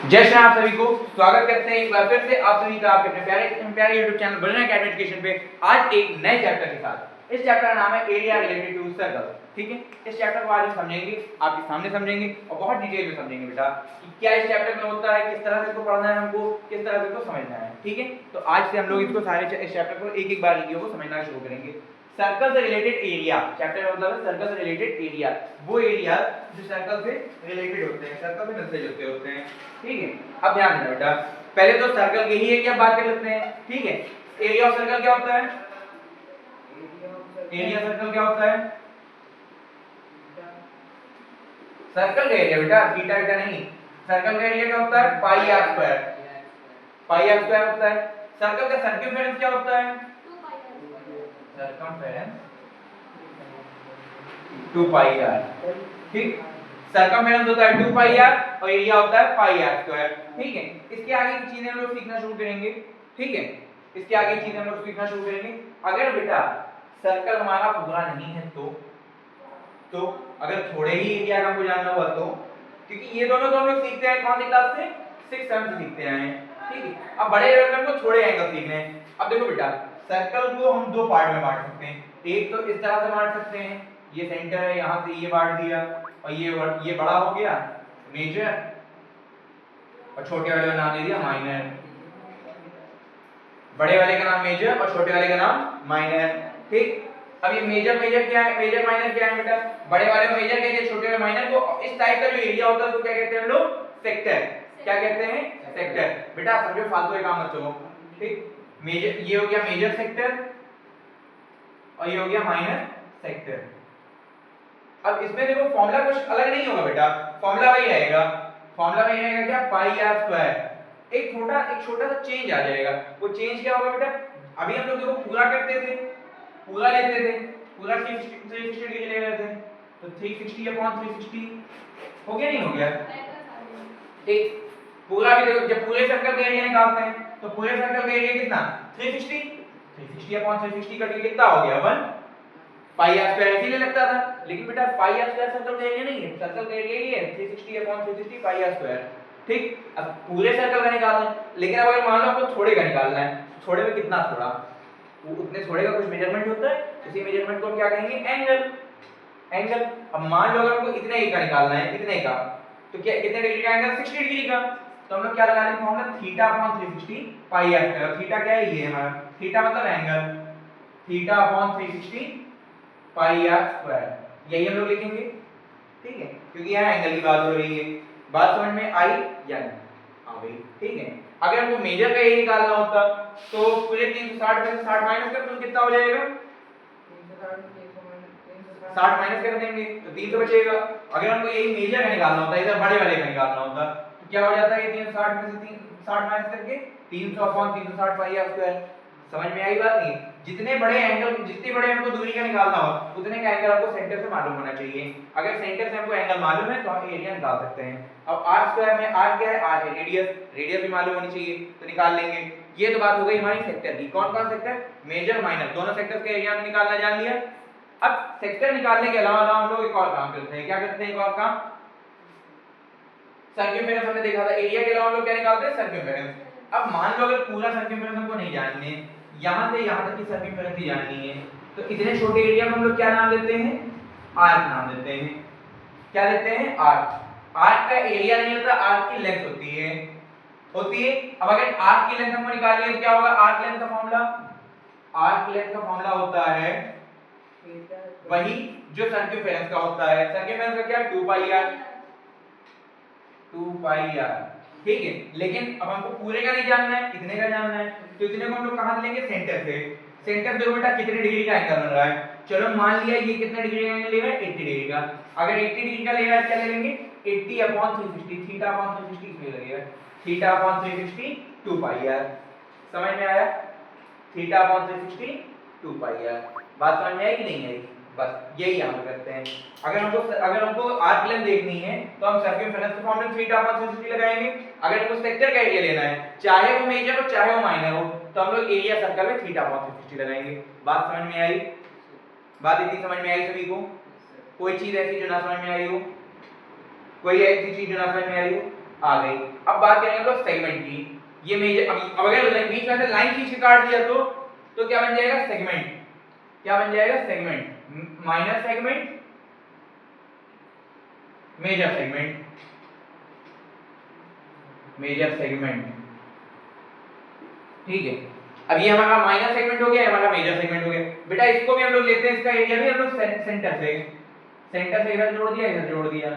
जय श्री राम सभी को स्वागत करते हैं एक बार फिर से आप सभी का आपके अपने प्यारे YouTube channel burner academy education पे आज एक नए चैप्टर के साथ। इस चैप्टर का नाम है एरिया रिलेटेड टू सर्कल। ठीक है, इस चैप्टर को आज हम समझेंगे, आपके सामने समझेंगे और बहुत डिटेल में समझेंगे बेटा कि क्या इस चैप्टर में होता है, किस तरह से इसको पढ़ना है हमको, किस तरह से इसको समझना है। ठीक है, तो आज से हम लोग इसको सारे इस चैप्टर को एक एक बार को समझना शुरू करेंगे। सर्कल से रिलेटेड एरिया, चैप्टर का मतलब है सर्कल से रिलेटेड एरिया, वो एरिया जो सर्कल से रिलेटेड होते हैं, सर्कल से मिलते जुलते होते हैं। ठीक है, अब ध्यान देना बेटा, पहले तो सर्कल के ही एरिया बात कर लेते हैं। ठीक है, एरिया ऑफ सर्कल क्या होता है? एरिया सर्कल क्या होता है? सर्कल का एरिया बेटा थीटा थीटा नहीं, सर्कल का एरिया क्या होता है? Pi are square, pi are square होता है। सर्कल का सर्कमफेरेंस क्या होता है? Circumference 2 pi r. ठीक, सर्कमफेरेंस होता है 2 पाई आर और एरिया होता है पाई आर स्क्वायर। ठीक है, इसके आगे की चीजें हम लोग सीखना शुरू करेंगे। ठीक है, इसके आगे की चीजें हम लोग सीखना शुरू करेंगे। अगर बेटा सर्कल हमारा पूरा नहीं है तो अगर थोड़े ही एरिया का हमको जानना हुआ तो, क्योंकि ये दोनों तो हम लोग सीखते हैं कौन सी क्लास से? 6 7 से सीखते आए हैं। ठीक है, अब बड़े लेवल में हमको थोड़े एंगल सीखने हैं। अब देखो बेटा, सर्कल को हम दो पार्ट में बांट सकते हैं। एक तो इस तरह से बांट सकते हैं, ये सेंटर है, यहां से ये बांट दिया और ये बड़ा हो गया मेजर और छोटे वाले का नाम दे दिया माइनर। बड़े वाले का नाम मेजर और छोटे वाले का नाम माइनर। ठीक, अब ये मेजर क्या है, मेजर माइनर क्या है बेटा? बड़े वाले को मेजर कहते हैं, छोटे वाले माइनर को। इस टाइप का जो एरिया होता है उसको क्या कहते हैं हम लोग? सेक्टर। क्या कहते हैं? सेक्टर। बेटा समझो, फालतू का काम मत करो। ठीक, मेजर ये हो गया मेजर सेक्टर और ये हो गया माइनर सेक्टर। अब इसमें देखो फॉर्मूला कुछ अलग नहीं होगा बेटा, फॉर्मूला वही रहेगा। फॉर्मूला वही रहेगा क्या? पाई आर स्क्वायर। एक छोटा सा चेंज आ जाएगा। वो चेंज क्या होगा बेटा? अभी हम लोग देखो पूरा करते थे, पूरा लेते थे, पूरा 360 डिग्री ले रहे थे, तो 360 अपॉन 360 हो गया, नहीं हो गया? ठीक, पूरा भी देखो, जब पूरे सर्कल का एरिया निकालते हैं तो पूरे सर्कल का एरिया कितना? 360 अपॉन 360 का कितना हो गया? 1 पाई आर स्क्वायर इसीलिए लगता था। लेकिन बेटा पाई आर स्क्वायर सर्कल का एरिया नहीं है, सर्कल का एरिया ये है 360 अपॉन 360 पाई आर स्क्वायर। ठीक, अब पूरे सर्कल का निकालना है, लेकिन अब अगर मान लो आपको थोड़े का निकालना है, थोड़े में कितना थोड़ा? वो उतने थोड़े का कुछ मेजरमेंट होता है, उसी मेजरमेंट को हम क्या कहेंगे? एंगल। एंगल। अब मान लो अगर हमको इतने ही का निकालना है, इतने का, तो क्या कितने डिग्री का एंगल? 60 डिग्री का। तो हम लोग क्या लगा लेंगे formula? Theta upon 360 pi are square. Theta क्या है? ये हमारा थीटा मतलब angle, theta upon 360 pi are square, यही हम लोग लिखेंगे। ठीक है, क्योंकि यहाँ एंगल की बात हो रही है। बात समझ में आई या नहीं? हाँ भाई, ठीक है। अगर हमको मेजर का ये निकालना होता तो पूरे 360 में से 60 माइनस कर तो कितना हो जाएगा? 60 माइनस कर देंगे तो 300 बचेगा। अगर हमको यही मेजर का निकालना होता, इधर बड़े वाले का निकालना होता, तो क्या हो जाता है? ये 360 में से 60 माइनस करके 300 अपॉन 360 पाई आर स्क्वायर। समझ में आई बात? नहीं, जितने बड़े एंगल, जितनी बड़े हमको दूरी का निकालना हो उतने का एंगल आपको सेंटर से मालूम होना चाहिए। अगर सेंटर से हमको एंगल मालूम है तो हम एरिया निकाल सकते हैं। अब आर स्क्वायर में आर क्या है? आर है रेडियस, रेडियस भी मालूम होनी चाहिए तो निकाल लेंगे। ये तो बात हो गई हमारी सेक्टर की। कौन कौन सेक्टर? मेजर माइनर, दोनों सेक्टर के एरिया में निकालना जान लिया। अब सेक्टर निकालने के अलावा हम लोग एक और काम करते हैं। क्या करते हैं? एक और काम, सर्कमफेरेंस हमने देखा था। एरिया के अलावा हम लोग क्या निकालते हैं? सर्कमफेरेंस। अब मान लो अगर पूरा सर्कमफेरेंस हमको नहीं जानने, यहां से यहां तक की सर्कमफेरेंस ही जाननी है, तो इतने छोटे एरिया को हम लोग क्या नाम देते हैं? आर्क नाम देते हैं। क्या देते हैं? आर्क। आर्क का एरिया नहीं होता, आर्क की लेंथ होती है। अब अगर आर्क की लेंथ हमको निकालनी है तो क्या होगा? आर्क लेंथ का फॉर्मूला, आर्क लेंथ का फॉर्मूला होता है वही जो सर्कमफेरेंस का होता है। सर्कमफेरेंस का क्या? 2 पाई आर, 2 पाई आर। ठीक है, लेकिन अब हमको पूरे का नहीं जानना है, इतने का जानना है, तो इतने को हम लोग कहां से लेंगे? सेंटर से। सेंटर देखो बेटा कितने डिग्री का एंगल बन रहा है। चलो मान लिया ये कितने डिग्री का एंगल ले रहा है? 80 डिग्री का। अगर 80 डिग्री का ले रहा है क्या ले लेंगे? 80 अपॉन 360, थीटा अपॉन 360 इसमें लगेगा, थीटा अपॉन 360 2 पाई आर। समझ में आया? Theta upon 360 2 pi R. बात समझ में आई कि नहीं आई? बस यही हम करते हैं। अगर हमको आर्क लेंथ देखनी है तो हम सर्कमफेरेंस के फॉर्मूले थीटा अपॉन 360 लगाएंगे। अगर हमको सेक्टर का एरिया लेना है, चाहे वो मेजर हो चाहे वो माइनर हो, तो हम लोग एरिया सर्कल में थीटा अपॉन 360 लगाएंगे। बात समझ में आई? बात इतनी समझ में आई सभी को? कोई चीज ऐसी जो ना समझ में आई हो? कोई ऐसी चीज जो ना समझ में आई हो? आ गई। अब बात करेंगे हम लोग सेगमेंट की। ये मेजर अब अगर बीच में से लाइन खींच के काट दिया तो क्या बन जाएगा सेगमेंट। क्या बन जाएगा segment, minor segment, major segment, major segment. ठीक है, अब ये हमारा माइनर सेगमेंट हो गया, हमारा मेजर सेगमेंट हो गया। बेटा इसको भी हम लोग लेते हैं, इसका एरिया भी हम लोग सेंटर से इधर जोड़ दिया, इधर जोड़ दिया।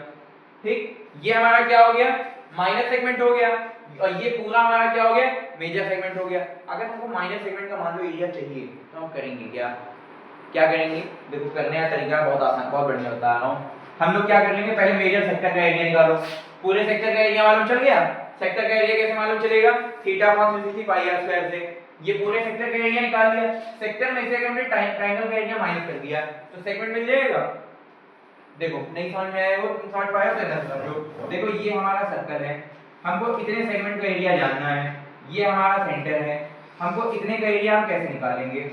ठीक, ये हमारा क्या हो गया माइनर सेगमेंट हो गया, और ये पूरा हमारा क्या हो गया मेजर सेगमेंट हो गया। अगर हमको माइनर सेगमेंट का मान लो एरिया चाहिए तो हम करेंगे क्या करेंगे, देखो करने का तरीका बहुत आसान, बहुत बढ़िया बता रहा हूँ। हम लोग क्या कर लेंगे, पहले मेजर सेक्टर का एरिया निकालो। पूरे सेक्टर का एरिया मालूम चल गया, सेक्टर का एरिया कैसे मालूम चलेगा, theta upon 360 pi are square से। ये पूरे सेक्टर का एरिया निकाल लिया, सेक्टर में से अगर हमने ट्रायंगल का एरिया माइनस कर दिया तो सेगमेंट मिल जाएगा। देखो नहीं समझ में आया वो, तुम समझ पाए हो तो इधर समझो। देखो ये हमारा सर्कल है, हमको इतने सेगमेंट का एरिया जानना है, ये हमारा सेंटर है, हमको इतने का एरिया हम कैसे निकालेंगे,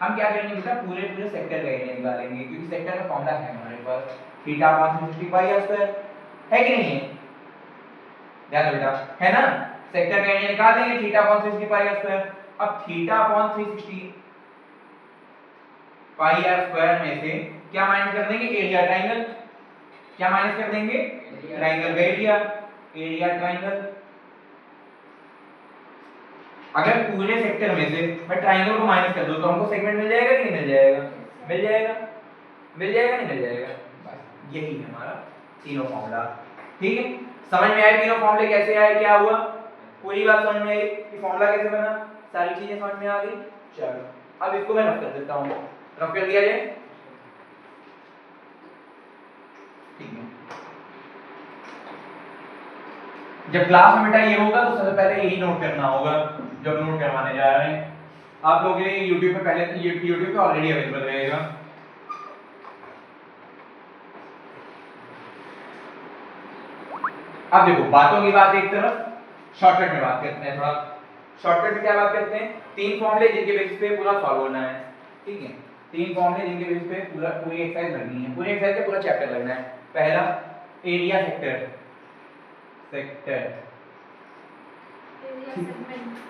हम क्या करेंगे बेटा पूरे सेक्टर का एरिया निकालेंगे, क्योंकि सेक्टर का फॉर्मूला है हमारे पास theta upon 360 pi are square, है कि नहीं है, ध्यान दो बेटा, है ना। सेक्टर का एरिया निकाल देंगे theta upon 360 pi are square. अब theta upon 360 pi are square में से क्या माइनस कर देंगे एरिया ट्रायंगल, क्या माइनस कर देंगे ट्रायंगल का एरिया, एरिया ट्रायंगल। अगर पूरे सेक्टर में से मैं ट्रायंगल को माइनस कर दूं तो हमको सेगमेंट मिल जाएगा कि नहीं मिल जाएगा, मिल जाएगा, मिल जाएगा नहीं मिल जाएगा। बस यही है हमारा तीनों फॉर्मूला। ठीक है, समझ में आया तीनों फॉर्मूले कैसे आए, क्या हुआ, पूरी बात समझ में आई कि फॉर्मूला कैसे बना, सारी चीजें समझ में आ गई। चलो अब इसको मैं रफ कर देता हूं, रफ कर दिया जाए। ठीक है, जब क्लास में बेटा ये होगा तो सबसे पहले यही नोट करना होगा जो हम नोट करवाने जा रहे हैं। आप लोगों के लिए YouTube पे पहले YouTube पे ऑलरेडी अवेलेबल रहेगा। अब देखो बातों की बात एक तरफ, शॉर्टकट में बात करते हैं। थोड़ा शॉर्टकट में क्या बात करते हैं, तीन फॉर्मूले जिनके बेसिस पे पूरा सॉल्व होना है। ठीक है, तीन फॉर्मूले जिनके बेसिस पे पूरी एक्सरसाइज लगनी है, पूरी एक्सरसाइज का पूरा चैप्टर लगना है। पहला area sector,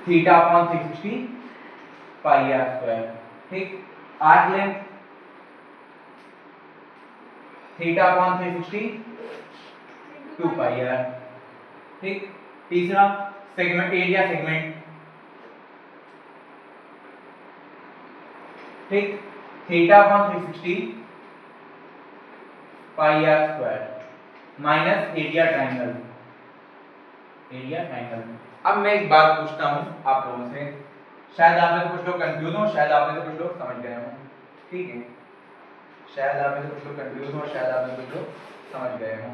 theta upon 360 pi are square. ठीक, arc length theta upon 360 2 pi r. ठीक, तीसरा सेगमेंट, एरिया सेगमेंट। ठीक, theta upon 360 pi are square minus area triangle, area triangle. अब मैं एक बात पूछता हूं आप लोगों से, शायद आप में से कुछ लोग कंफ्यूज हो, शायद आप में से कुछ लोग समझ गए हो। ठीक है, शायद आप में से कुछ लोग कंफ्यूज हो, शायद आप में से कुछ लोग समझ गए हो।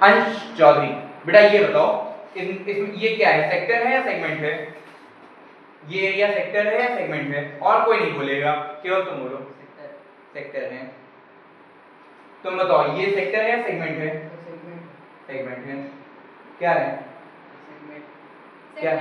अंश चौधरी, बेटा ये बताओ इसमें ये क्या है, सेक्टर है या सेगमेंट है, ये एरिया सेक्टर है या सेगमेंट है, और कोई नहीं बोलेगा, केवल तुम बोलो सेक्टर है। तुम बताओ ये सेक्टर है या सेगमेंट है, सेगमेंट है। क्या है, क्या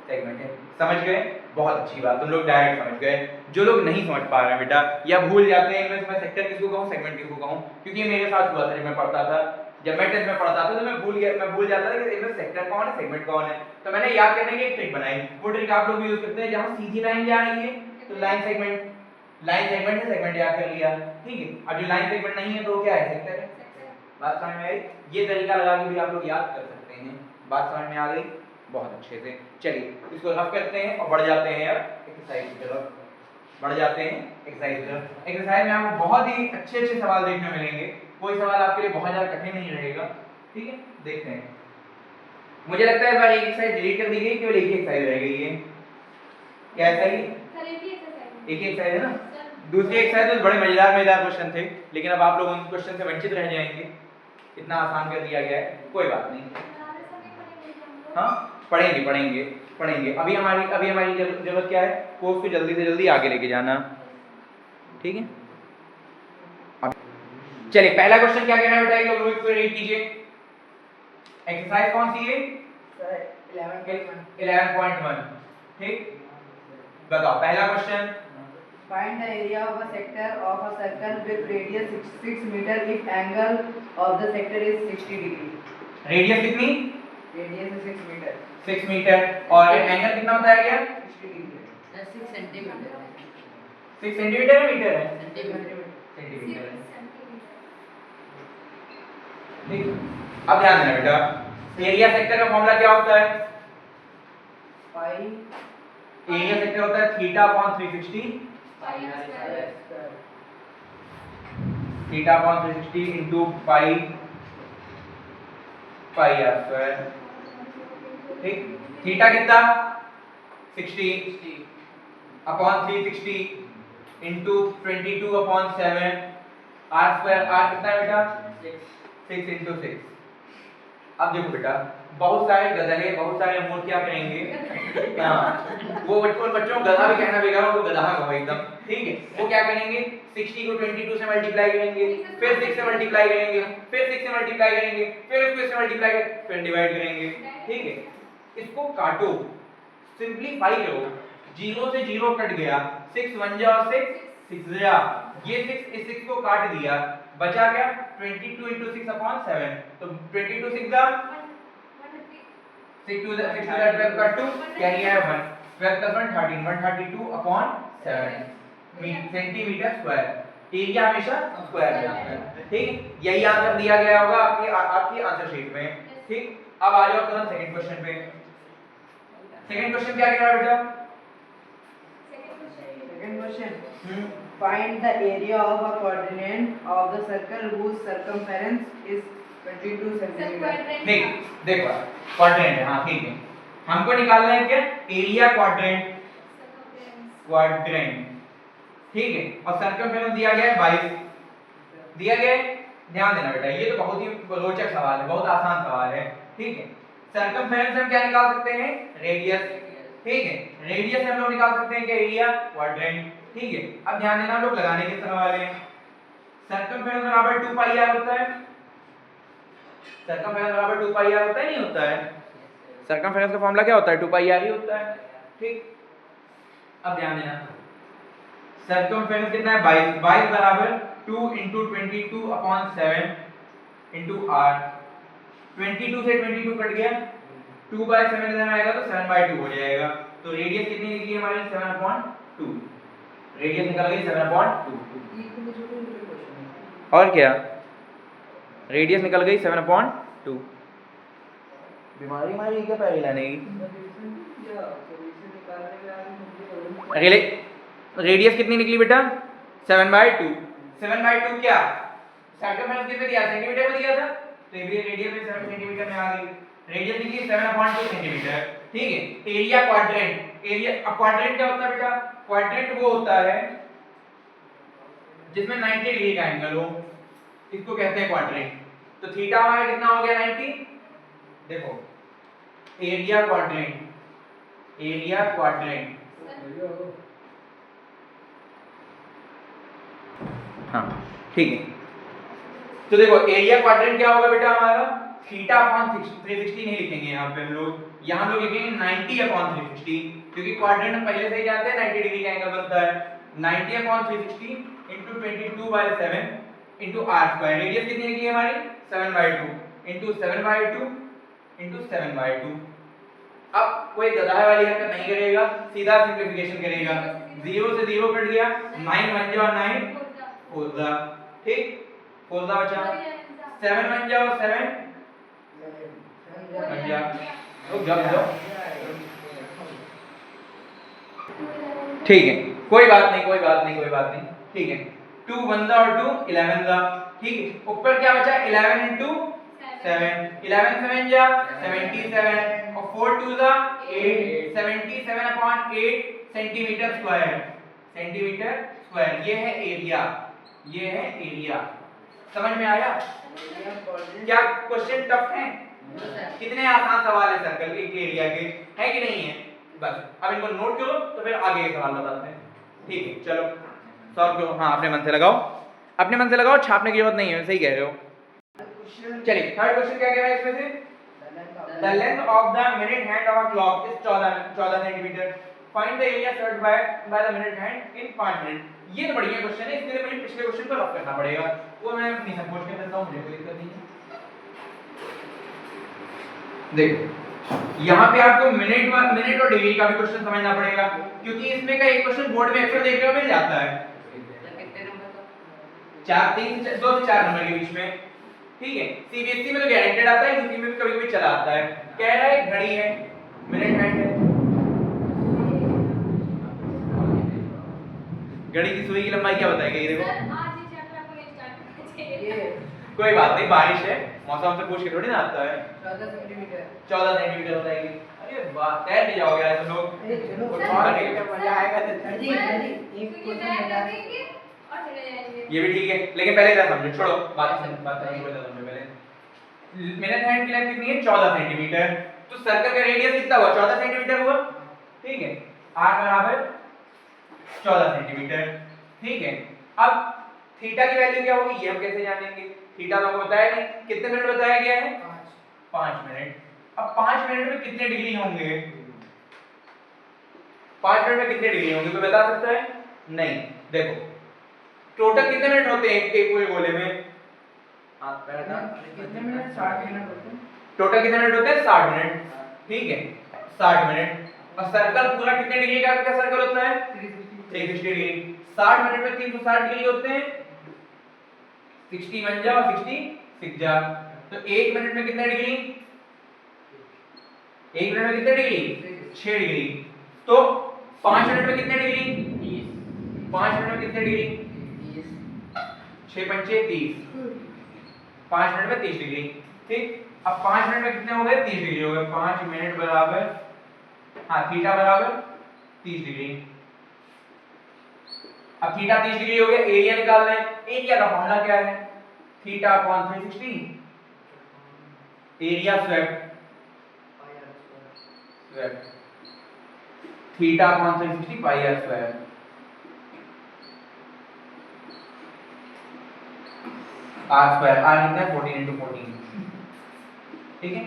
सेगमेंट है, समझ गए, बहुत अच्छी बात, तुम लोग डायरेक्ट समझ गए। जो लोग नहीं समझ पा रहे हैं बेटा या भूल जाते हैं इनमें से मैं सेक्टर किसको कहूं सेगमेंट किसको कहूं, क्योंकि मेरे साथ हुआ था जब मैं पढ़ता था, जब मैं 10th में पढ़ता था तो मैं भूल जाता था कि इनमें सेक्टर कौन है सेगमेंट कौन है। तो मैंने याद करने की एक ट्रिक बनाई, वो ट्रिक आप लोग भी यूज करते हैं, जहां सीधी लाइन जा रही है तो लाइन सेगमेंट, लाइन सेगमेंट से सेगमेंट याद कर लिया। ठीक है, अब जो लाइन सेगमेंट नहीं है तो क्या है सेक्टर है। बात समझ में आई, ये तरीका लगा के भी आप लोग याद कर सकते हैं। बात समझ में आ गई, बहुत अच्छे से। चलिए इसको रफ करते हैं और बढ़ जाते हैं अब एक्सरसाइज की तरफ, बढ़ जाते हैं एक्सरसाइज की तरफ। एक्सरसाइज में आपको बहुत ही अच्छे अच्छे सवाल देखने मिलेंगे, कोई सवाल आपके लिए बहुत ज्यादा कठिन नहीं रहेगा। ठीक है, देखते हैं। मुझे लगता है इस बार एक एक्सरसाइज डिलीट कर दी गई, केवल एक ही एक्सरसाइज रह गई है। क्या ऐसा ही एक ही एक्सरसाइज है ना, दूसरी एक्सरसाइज में बड़े मजेदार क्वेश्चन थे, लेकिन अब आप लोग उन क्वेश्चन से वंचित रह जाएंगे, इतना आसान कर दिया गया है, कोई बात नहीं। हाँ पढ़ेंगे। अभी हमारी जरूरत क्या है, कोर्स को जल्दी से जल्दी आगे लेके जाना। ठीक है, चलिए पहला क्वेश्चन क्या कहना है बेटा, एक लोग रीड कीजिए। एक्सरसाइज कौन सी है, 11.1। ठीक, बताओ पहला question, Find the area of a sector of a circle with radius 6 meter if angle of the sector is 60 degree. Radius कितनी? Radius is 6 meter. 6 मीटर और एंगल कितना बताया गया? 60 degree. 6 सेंटीमीटर 6 सेंटीमीटर है मीटर है? सेंटीमीटर सेंटीमीटर है। ठीक, अब ध्यान देना बेटा, एरिया सेक्टर का फॉर्मूला क्या होता है? Pi एरिया सेक्टर होता है theta upon 360 theta upon 360 into pi pi are square. ठीक, थीटा कितना? 60 upon 360 into 22 upon 7 R square. R कितना है बेटा? 6 इनटू 6। अब देखो बेटा, बहुत सारे गधे बहुत सारे मूर्ख क्या करेंगे, हाँ वो बच्चों को गधा भी कहना बेकार, वो गधा कहो एकदम, ठीक है। वो क्या करेंगे, 60 को 22 से मल्टीप्लाई करेंगे, फिर 6 से मल्टीप्लाई करेंगे, फिर 6 से मल्टीप्लाई करेंगे, फिर उसको इससे मल्टीप्लाई करेंगे, फिर डिवाइड करेंगे, ठीक है। इसको काटो, सिंपलीफाई करो, 0 से 0 कट गया, 6 1 जा 6 6 जा, ये 6 इस 6 को काट दिया, बचा क्या? 22 into 6 upon 7, तो 22 6 जा 6 to the 12 का 2 कैरी है 1, 12 का 1 13, 132 upon 7 सेंटीमीटर स्क्वायर। एरिया हमेशा स्क्वायर रहता है, ठीक। यही आंसर दिया गया होगा आपकी आंसर शीट में, ठीक। अब आ जाओ तुरंत सेकंड क्वेश्चन पे। सेकंड क्वेश्चन क्या कह रहा है बेटा? Second question. Find the area of a quadrant of the circle whose circumference is 22 centimeter. नहीं, देखो क्वाड्रेंट है, हाँ ठीक है। हमको निकालना है क्या? एरिया क्वाड्रेंट, क्वाड्रेंट, ठीक है। और सर्कमफेरेंस दिया गया है 22 दिया गया है। ध्यान देना बेटा, ये तो बहुत ही रोचक सवाल है, बहुत आसान सवाल है, ठीक है। सर्कमफेरेंस हम क्या निकाल सकते हैं? रेडियस, ठीक है। रेडियस से हम लोग निकाल सकते हैं कि एरिया क्वाड्रेंट, ठीक है। अब ध्यान देना, हम लोग लगाने किस तरह वाले हैं। सर्कमफेरेंस बराबर 2 पाई आर होता है, सर्कमफेरेंस बराबर 2 पाई आर होता है, नहीं होता है? सर्कमफेरेंस का फॉर्मूला क्या होता है? 2 पाई आर ही होता है, ठीक। अब ध्यान देना, सर्कमफेरेंस कितना है? 22, 22 बराबर 2 into 22 upon 7 into r। 22 से 22 कट गया, 2/7 इधर आएगा तो 7/2 हो जाएगा। तो रेडियस कितनी निकली हमारी? 7/2। रेडियस निकल गई 7/2। और क्या, रेडियस निकल गई 7/2। बीमारी मारी क्या पैरी लाने की? रेडियस कितनी निकली बेटा? 7/2। 7/2 क्या सर्कमफेरेंस कितने दिया? सेंटीमीटर में दिया था, तो ये रेडियस में 7 सेंटीमीटर में आ गई। रेडियस निकली 7/2 सेंटीमीटर, ठीक है। एरिया क्वाड्रेंट, एरिया अब क्वाड्रेंट क्या होता है बेटा? क्वाड्रेंट वो होता है जिसमें 90 डिग्री का एंगल हो, इसको कहते हैं क्वाड्रेंट। तो थीटा हमारा कितना हो गया? 90। देखो एरिया क्वाड्रेंट, एरिया क्वाड्रेंट, हाँ ठीक है। तो देखो एरिया क्वाड्रेंट क्या होगा बेटा हमारा? थीटा अपॉन 360 नहीं लिखेंगे यहाँ पे हम लोग, यहाँ लोग लिखेंगे 90 अपॉन 360, क्योंकि क्वाड्रेंट हम पहले से ही जानते हैं 90 डिग्री का एंगल बनता है। 90 upon 360 into 22/7 into R square. Radius कितनी निकली हमारी? 7/2 इंटू 7/2 इंटू 7/2। अब कोई गधा वाली हरकत नहीं करेगा, सीधा सिंपलीफिकेशन करेगा। 0 से 0 कट गया, 9 1 जा 9 4 जा, ठीक। 4 जा बचा 7 1 जा 7 बच जा, रुक जाओ, ठीक है। कोई बात नहीं, कोई बात नहीं, कोई बात नहीं, ठीक है। 2 1 जा और 2 11 जा, ठीक है। ऊपर क्या बचा? 11 into 7, 11 7 जा 77 और 4 2 जा 8, 77/8 सेंटीमीटर स्क्वायर, सेंटीमीटर स्क्वायर। ये है एरिया, ये है एरिया। समझ में आया? क्या क्वेश्चन टफ है? कितने आसान सवाल है सर्कल के एरिया के, है कि नहीं है? बस अब इनको नोट करो तो फिर आगे के सवाल बताते हैं, ठीक है। चलो सॉल्व करो, हाँ अपने मन से लगाओ, अपने मन से लगाओ, छापने की जरूरत नहीं है, सही कह रहे हो। चलिए थर्ड क्वेश्चन क्या कह रहा है इसमें से? The length of the minute hand of a clock is 14 centimetre. Find the area served by the minute hand in 5 minute. ये तो बढ़िया क्वेश्चन है, इसके लिए मुझे पिछले क्वेश्चन को रफ करना पड़ेगा, वो मैं अपनी समझ के करता हूं, मुझे कोई दिक्कत नहीं है। देखो यहाँ पे आपको मिनट और डिग्री का भी क्वेश्चन समझना पड़ेगा, क्योंकि इसमें का एक क्वेश्चन बोर्ड में अक्सर देखने को मिल जाता है, कितने नंबर का? 2 से 4 नंबर के बीच में, ठीक है। सीबीएसई में तो गारंटेड आता है, यूपी में भी कभी-कभी चला आता है। कह रहा है घड़ी है, मिनट हैंड है, घड़ी की सुई की लंबाई क्या बताएगी ये देखो। सर आज ये चैप्टर आपको नहीं स्टार्ट करना चाहिए। ये कोई बात नहीं, बारिश है, मौसम से पूछ के थोड़ी ना आता है। 14 सेंटीमीटर। 14 सेंटीमीटर बताएगी। अरे वाह, तैर भी जाओगे यार तुम लोग। अरे चलो और और आगे क्या मजा आएगा तो जल्दी सर, जल्दी एक सुनिए, क्वेश्चन तैयार बता कर देंगे और चले जाएंगे। ये भी ठीक है, लेकिन पहले इधर समझो, छोड़ो बात नहीं बता समझो पहले। मिनट हैंड की लेंथ कितनी है? 14 सेंटीमीटर। तो सर्कल का रेडियस कितना हुआ? 14 सेंटीमीटर हुआ, ठीक है। r बराबर 14 सेंटीमीटर, ठीक है। अब थीटा की वैल्यू क्या होगी ये हम कैसे जानेंगे? थीटा तो हमको बताया नहीं, कितने मिनट बताया गया है? 5 मिनट। अब 5 मिनट में कितने डिग्री होंगे? 5 मिनट में कितने डिग्री होंगे कोई बता सकता है? नहीं। देखो टोटल कितने मिनट होते हैं एक पूरे गोले में? कितने मिनट? 60 मिनट होते हैं। टोटल कितने मिनट होते हैं? 60 मिनट, ठीक है। 60 मिनट। और सर्कल पूरा कितने डिग्री का सर्कल होता है? 360 डिग्री। 60 मिनट में 360 डिग्री होते हैं, 60 बन जा और 60 6 जा। तो 1 मिनट में कितने डिग्री? 1 मिनट में कितने डिग्री? 6 डिग्री। तो 5 मिनट में कितने डिग्री? 5 मिनट में कितने डिग्री? 6 पंचे 30। 5 मिनट में 30 डिग्री, ठीक। अब 5 मिनट में कितने हो गए? 30 डिग्री हो गए। 5 मिनट बराबर, हाँ, थीटा बराबर 30 डिग्री। अब थीटा 30 डिग्री हो गया, एरिया निकालना है। एरिया का फॉर्मूला क्या है? Theta upon 360, area swept, theta upon 360 pi are square. R square, R कितना है? 14 into 14, ठीक है।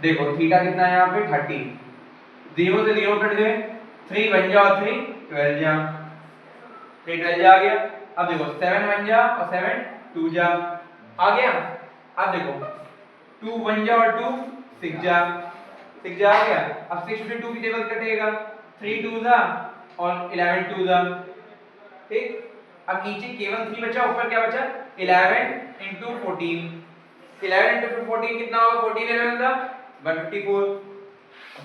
देखो थीटा कितना है यहाँ पे? 30। 0 से 0 कट गए, 3 बन जा और 3 12 जा, 3 12 जा आ गया। अब देखो 7 बन जा और 7 2 जा आ गया। अब देखो 2 बन जा और 2 6 जा, 6 जा आ गया। अब 6 से 2 की टेबल कटेगा, 3 2 जा और 11 2 जा, ठीक। अब नीचे केवल 3 बचा, ऊपर क्या बचा? 11 into 14। 11 into 14 कितना होगा? 14 11 का 154।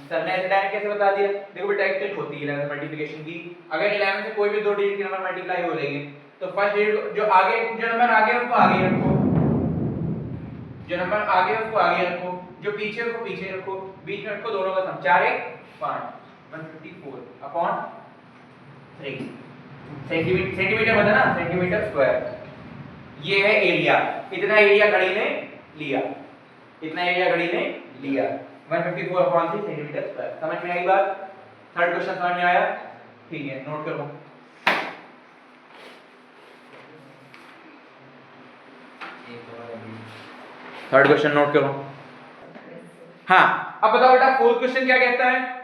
सर ने ऐसे डायरेक्ट कैसे बता दिया? देखो बेटा एक ट्रिक होती है 11 मल्टीप्लिकेशन की। अगर 11 से कोई भी दो डिजिट के नंबर मल्टीप्लाई हो जाएंगे तो फर्स्ट डिजिट जो आगे, जो नंबर आगे है उसको आगे रखो, जो नंबर आगे है उसको आगे रखो, जो पीछे है उसको पीछे रखो, बीच में रखो दोनों का सम। 4 1 5, 154 अपॉन 3 सेंटीमीटर बता ना, सेंटीमीटर स्क्वायर। ये है एरिया। इतना एरिया घड़ी ने लिया, इतना एरिया घड़ी ने लिया, 154 अपॉन 3 सेंटीमीटर स्क्वायर। समझ में आई बात? थर्ड क्वेश्चन समझ में आया? ठीक है, नोट करो। थर्ड क्वेश्चन नोट करो। हाँ, अब बताओ बेटा फोर्थ क्वेश्चन क्या कहता है?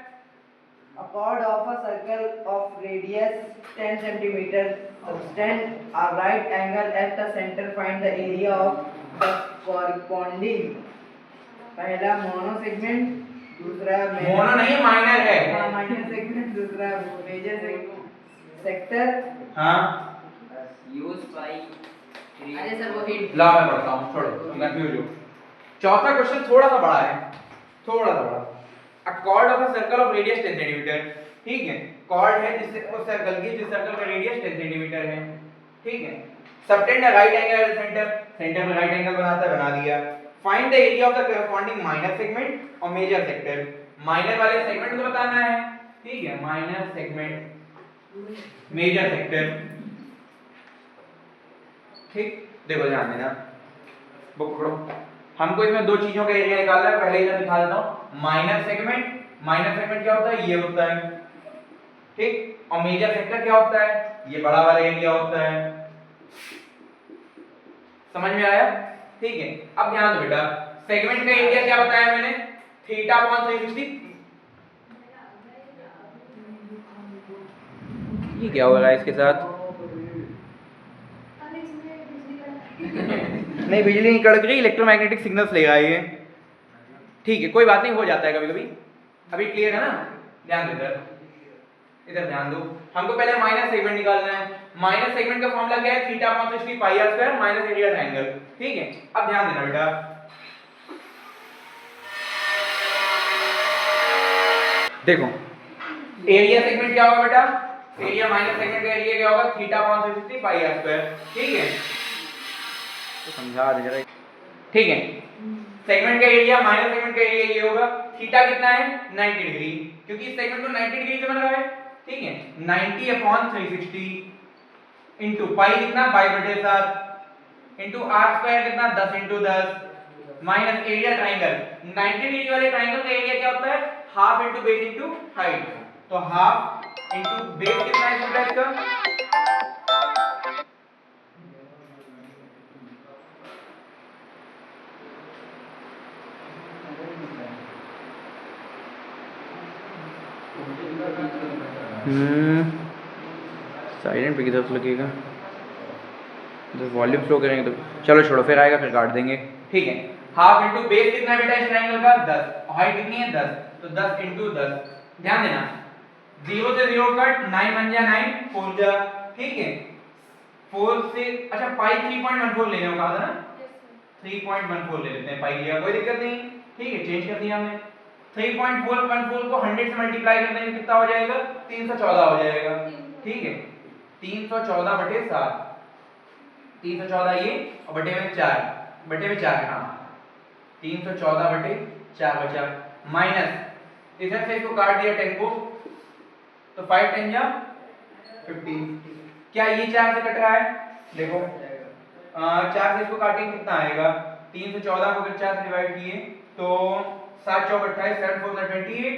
A chord of a circle of radius 10 centimeter subtend a right angle at the center. Find the area of the corresponding. पहला मोनो सेगमेंट, दूसरा मोनो नहीं है, माइनर है। हाँ माइनर सेगमेंट, दूसरा मेजर सेक्टर। हाँ, यूज बाय। अरे sir वो हिंट। ला मैं पढ़ता हूँ, छोड़ो तुम कंफ्यूज हो। चौथा क्वेश्चन थोड़ा सा बड़ा है, थोड़ा सा बड़ा। A chord of a circle of radius 10 cm, ठीक है। chord है जिससे उस सर्कल की, जिस सर्कल का रेडियस 10 सेंटीमीटर है, ठीक है। Subtend right angle at the centre, centre में राइट एंगल बनाता है, बना दिया। Find the area of the corresponding minor segment और मेजर सेक्टर। माइनर वाले सेगमेंट को बताना है, ठीक है। माइनर सेगमेंट, मेजर सेक्टर, ठीक। देखो ध्यान देना, बुक पकड़ो। हमको इसमें दो चीजों का एरिया निकालना है, पहले इधर दिखा देता हूं। माइनर सेगमेंट, माइनर सेगमेंट क्या होता है? ये होता है, ठीक। और मेजर सेक्टर क्या होता है? ये बड़ा वाला एरिया होता है। समझ में आया? ठीक है। अब ध्यान दो बेटा, सेगमेंट का एरिया क्या बताया मैंने? थीटा अपॉन 360, ये क्या हो रहा है इसके साथ? अरे इसमें बिजली कड़क नहीं बिजली नहीं कड़क रही, इलेक्ट्रोमैग्नेटिक सिग्नल्स ले रहा है ये। ठीक है कोई बात नहीं, हो जाता है कभी कभी। अभी क्लियर है ना? ध्यान दो इधर ध्यान दो। हमको पहले माइनस सेगमेंट निकालना है। माइनस सेगमेंट का फॉर्मूला क्या है? Theta upon 60 pi are square minus area triangle. ठीक है अब ध्यान देना बेटा, देखो एरिया सेगमेंट क्या होगा बेटा? एरिया माइनस सेगमेंट का एरिया क्या होगा? Theta upon 60 pi are square. ठीक है तो समझा दे जरा। ठीक है सेगमेंट का एरिया माइनस सेगमेंट का एरिया ये होगा। थीटा कितना है? 90 डिग्री, क्योंकि इस सेगमेंट को 90 डिग्री से बन रहा है। ठीक है 90 अपॉन 360 इनटू पाई कितना? पाई बटे 7 इनटू आर स्क्वायर कितना? 10 into 10 minus area triangle. 90 degree वाले ट्रायंगल का एरिया क्या होता है? Half into base into height. तो हाफ इनटू बेस कितना है बेटा इसका? साइलेंट पे किधर लगेगा? तो वॉल्यूम स्लो करेंगे तो चलो छोड़ो, फिर आएगा फिर काट देंगे। ठीक है हाफ इनटू बेस कितना है बेटा इस ट्रायंगल का? 10। हाइट कितनी है? 10, तो 10 इनटू 10। ध्यान देना 0 से 0 कट, 9 1 जा 9 4 जा। ठीक है 4 से अच्छा पाई 3.14 लेने को कहा था ना? 3.14 ले लेते हैं, पाई लिया कोई दिक्कत नहीं। ठीक है चेंज कर दिया हमने। 3.414 को 100 से मल्टीप्लाई करने में कितना हो जाएगा? 314 हो जाएगा। ठीक है 314 बटे 7, 314 ये और बटे में 4, बटे में 4 हाँ 314 बटे 4 बचा, माइनस इधर से इसको काट दिया 10 को, तो 5 10 जा 15। क्या ये 4 से कट रहा है? देखो 4 से इसको काटेंगे कितना आएगा? 314 को अगर 4 से डिवाइड किए तो 7 चौक 28, 7 4 28,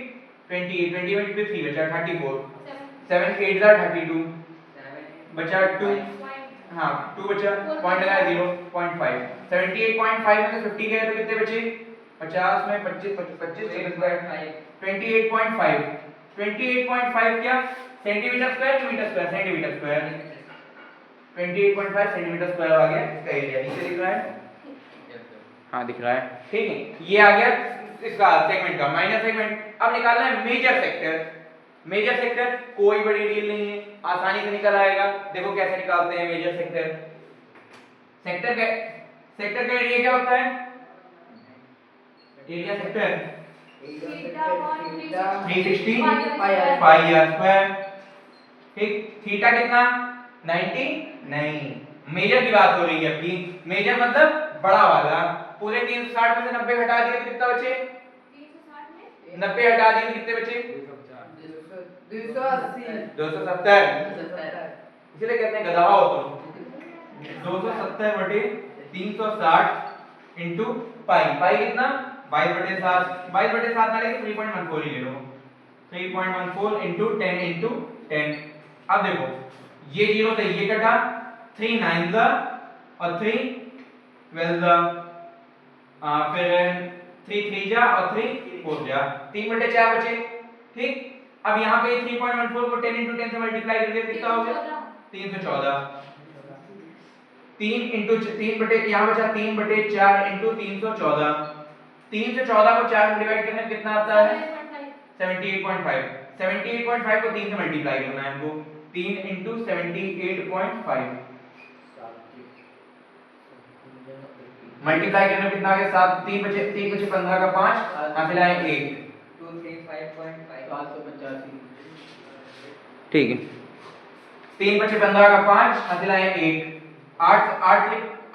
28 में 3 बचा 34, 7 8 जा 32 बचा 2 हाँ 2 बचा, पॉइंट लगाया 0.5, 78.5 में से 50 गए तो कितने बचे? 50 में 25 28.5, 28.5 क्या? सेंटीमीटर स्क्वायर कि metre square? Centimetre square. 28.5 centimetre square आ गया इसका एरिया। नीचे दिख रहा है? हाँ दिख रहा है। ठीक है ये आ गया इसका सेगमेंट का माइनर सेगमेंट। अब निकालना है मेजर सेक्टर। मेजर सेक्टर कोई बड़ी डील नहीं है, आसानी से निकल आएगा। देखो कैसे निकालते हैं मेजर सेक्टर। सेक्टर का एरिया क्या होता है? Area sector 360 pi are square. ठीक थीटा कितना? 90 नहीं, मेजर की बात हो रही है अपनी। मेजर मतलब बड़ा वाला। पूरे 360 में से 90 हटा दिए तो कितना बचे? 90 हटा दिए तो कितने बचे? 270। इसलिए कहते हैं गधा हो तुम। 270 बटे 360 इनटू पाई। पाई कितना? 22 बटे 7। 22 बटे 7 ना लेके 3.14 ही ले लो। 3.14 इनटू 10 इनटू 10। अब देखो ये 0 से ये कटा, 3 9 जा और 3 12 जा, फिर 3 3 जा और 3 4 जा, 3 बटे 4 बचे। ठीक अब यहाँ पे 3.14 को 10 into 10 से मल्टीप्लाई कर दिया कितना हो गया? 314। 3 into 3 बटे यहाँ बचा 3 बटे 4 into 314। 314 को 4 से डिवाइड करने में कितना आता है? 78.5। 78.5 को 3 से मल्टीप्लाई करना है हमको। 3 into 78.5 मल्टीप्लाई करने में कितना आ गया? 7 3 बचे 15 का 5 हाथ मिलाएं 1 ठीक है 3 बचे 15 का 5 हाथ लाए 1 8 8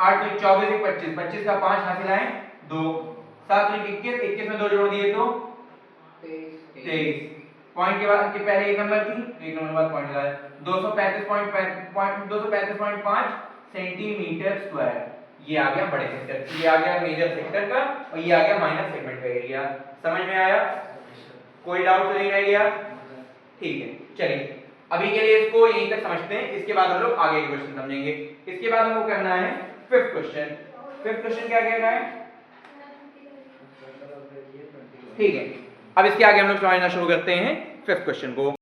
8 24 25 25 का 5 हाथ लाए 2 7 21 21 में 2 जोड़ दिए तो 23 पॉइंट के बाद के पहले एक नंबर थी, एक नंबर बाद पॉइंट लगाया 235.5 सेंटीमीटर स्क्वायर। ये आ गया बड़े सेक्टर, ये आ गया मेजर सेक्टर का और ये आ गया माइनर सेगमेंट का एरिया। समझ में आया? कोई डाउट तो नहीं रह गया? ठीक है चलिए अभी के लिए इसको यहीं तक समझते हैं, इसके बाद हम लोग आगे के क्वेश्चन समझेंगे। इसके बाद हमको करना है फिफ्थ क्वेश्चन। फिफ्थ क्वेश्चन क्या कह रहा है? ठीक है अब इसके आगे हम लोग समझना शुरू करते हैं फिफ्थ क्वेश्चन को।